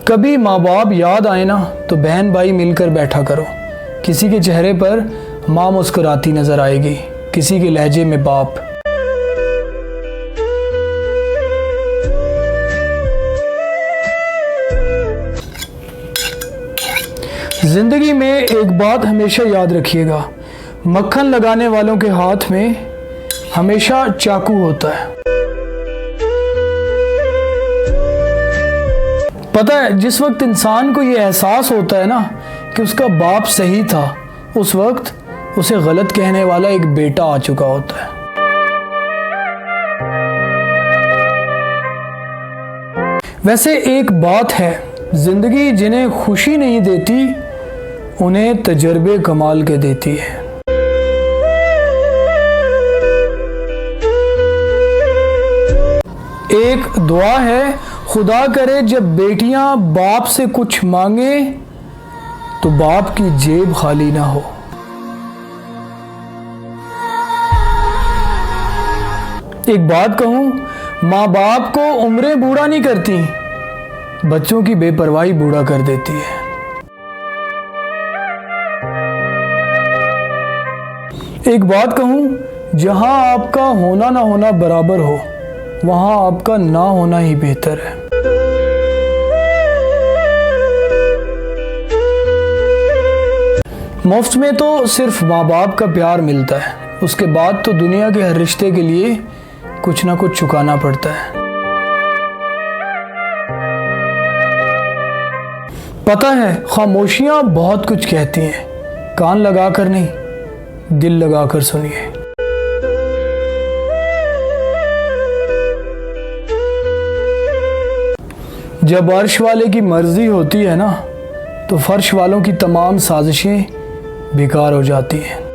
कभी माँ बाप याद आए ना तो बहन भाई मिलकर बैठा करो। किसी के चेहरे पर माँ मुस्कुराती नजर आएगी, किसी के लहजे में बाप। जिंदगी में एक बात हमेशा याद रखिएगा, मक्खन लगाने वालों के हाथ में हमेशा चाकू होता है। पता है, जिस वक्त इंसान को ये एहसास होता है ना कि उसका बाप सही था, उस वक्त उसे गलत कहने वाला एक बेटा आ चुका होता है। वैसे एक बात है, जिंदगी जिन्हें खुशी नहीं देती उन्हें तजर्बे कमाल के देती है। एक दुआ है, खुदा करे जब बेटियां बाप से कुछ मांगे तो बाप की जेब खाली ना हो। एक बात कहूं, माँ बाप को उम्रें बूढ़ा नहीं करती, बच्चों की बेपरवाही बूढ़ा कर देती है। एक बात कहूं, जहां आपका होना ना होना बराबर हो, वहां आपका ना होना ही बेहतर है। मुफ्त में तो सिर्फ माँ बाप का प्यार मिलता है, उसके बाद तो दुनिया के हर रिश्ते के लिए कुछ ना कुछ चुकाना पड़ता है। पता है, खामोशियां बहुत कुछ कहती हैं, कान लगाकर नहीं, दिल लगाकर सुनिए। जब अर्श वाले की मर्जी होती है ना, तो फर्श वालों की तमाम साजिशें बेकार हो जाती हैं।